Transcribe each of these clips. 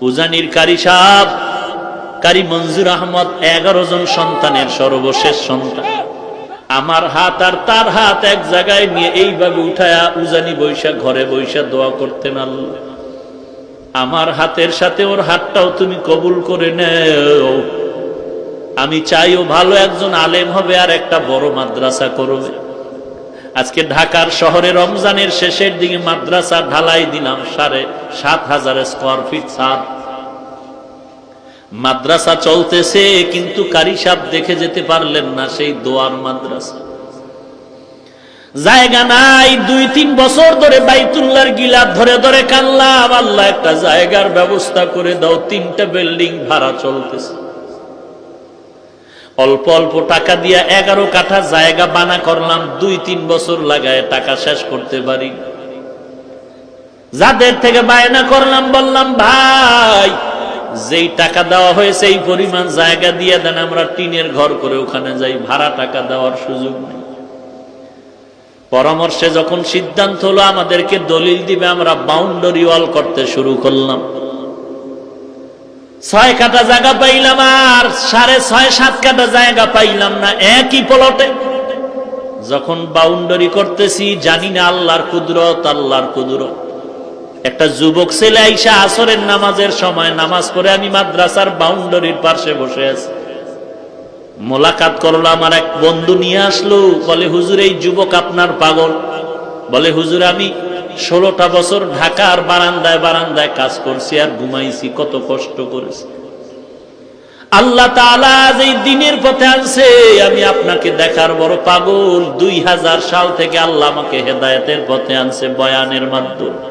উজানির কারি সাহেব কারি মঞ্জুর আহমদ 11 জন সন্তানের সর্বশেষ সন্তান। আমার হাত আর তার হাত এক জায়গায় নিয়ে এইভাবে উঠায়া উজানি বৈশা ঘরে বৈশা দোয়া করতেন, আল্লাহ আমার হাতের সাথে ওর হাতটাও তুমি কবুল করে নেও। আমি চাইও ভালো একজন আলেম হবে আর একটা বড় মাদ্রাসা করবে। আজকে ঢাকার শহরে রমজানের শেষের দিকে মাদ্রাসা ঢালাই দিলাম 7,500 স্কয়ার ফিট ছাদ। মাদ্রাসা চলতেছে, কিন্তু কারি সাহেব দেখে যেতে পারলেন না সেই দোয়ার মাদ্রাসা। জায়গা নাই, 2-3 বছর ধরে বাইতুল্লাহর গিলাফ ধরে ধরে কানলাম, আল্লাহ একটা জায়গার ব্যবস্থা করে দাও। 3টা বিল্ডিং ভাড়া চলতেছে। অল্প অল্প টাকা দিয়া 11 কাঠা জায়গা বানা করলাম, 2-3 বছর লাগায় টাকা শেষ করতে পারি। যাদের থেকে বায়না করলাম বললাম, ভাই যেই টাকা দেওয়া হয়েছে এই পরিমাণ জায়গা দিয়ে দেন, আমরা টিনের ঘর করে ওখানে যাই, ভাড়া টাকা দেওয়ার সুযোগ নেই। পরামর্শে যখন সিদ্ধান্ত হলো আমাদেরকে দলিল দিবে, আমরা বাউন্ডারি ওয়াল করতে শুরু করলাম। 6 কাঠা জায়গা পাইলাম আর 6.5-7 কাঠা জায়গা পাইলাম না একই প্লটে। যখন বাউন্ডারি করতেছি জানি না আল্লাহর কুদরত, আল্লাহর কুদরত। একটা যুবক ছেলে আইসা আসরের নামাজের সময় নামাজ পড়ে আমি মাদ্রাসার বাউন্ডারির পাশে বসে আছি। মোলাকাত করলো, আমার এক বন্ধু নিয়ে আসলো, বলে হুজুর এই যুবক আপনার পাগল। বলে হুজুর আমি 16টা বছর ঢাকার বারান্দায় বারান্দায় কাজ করছি আর ঘুমাইছি, কত কষ্ট করেছি। আল্লাহ তাআলা এই দিনের পথে আনছে, আমি আপনাকে দেখার বড় পাগল। 2000 সাল থেকে আল্লাহ আমাকে হেদায়েতের পথে আনছে বয়ানের মাধ্যমে।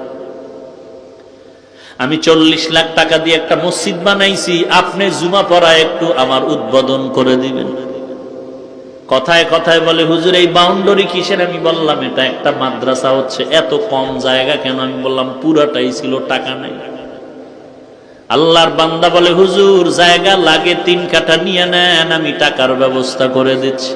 আমি 40 লাখ টাকা দিয়ে একটা মসজিদ বানাইছি, আপনি জুমা পড়ায় একটু আমার উদ্বোধন করে দিবেন। কথায় কথায় বলে হুজুর এই বাউন্ডারি কিসের? আমি বললাম এটা একটা মাদ্রাসা হচ্ছে, এত কম জায়গা কেন? আমি বললাম পুরাটাই ছিল, টাকা নাই। আল্লাহর বান্দা বলে হুজুর জায়গা লাগে 3 কাঠা নিয়ে নেন, আমি টাকার ব্যবস্থা করে দিচ্ছি।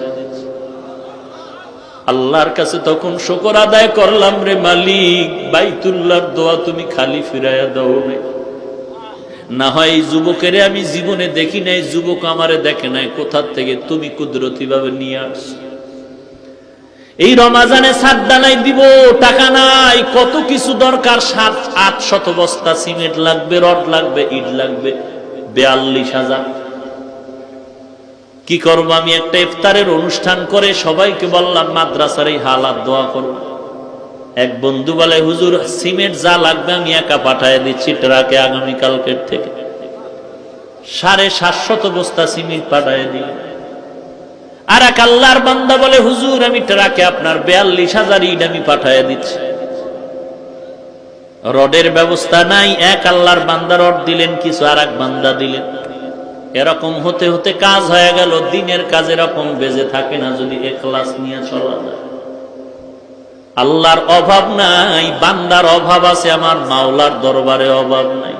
আল্লাহর কাছে তখন শুকর আদায় করলাম, রে মালিক বাইতুল্লাহর দোয়া তুমি খালি ফিরাইয়া দাও রে। না হয় এই যুবকের আমি জীবনে দেখি নাই, যুবক আমারে দেখে নাই, কোথার থেকে তুমি কুদরতি ভাবে নিয়ে আস। এই রমাজানে ছাদ ডালাই দিব, টাকা নাই, কত কিছু দরকার, 700-800 বস্তা সিমেন্ট লাগবে, রড লাগবে, ইট লাগবে, 42,000। কি করব? আমি একটা ইফতারের অনুষ্ঠান করে সবাইকে বললাম মাদ্রাসার এই হালাত দোয়া করব। এক বন্ধু বলে হুজুর সিমেন্ট যা লাগবে আমি একা পাঠিয়ে দিচ্ছি ট্রাকে, আগামীকালকের থেকে 750 বস্তা সিমেন্ট পাঠিয়ে দিল। আর এক আল্লাহর বান্দা বলে হুজুর আমি ট্রাকে আপনার 42,000 ইট আমি পাঠিয়ে দিচ্ছি। রডের ব্যবস্থা নাই, এক আল্লাহর বান্দা রড দিলেন কিছু, আর এক বান্দা দিলেন। এরকম হতে হতে কাজ হয়ে গেল। দিনের কাজ এরকম বেজে থাকে না যদি ইখলাস নিয়ে চলা যায়। আল্লাহর অভাব নাই, বান্দার অভাব আছে, আমার মাওলার দরবারে অভাব নাই।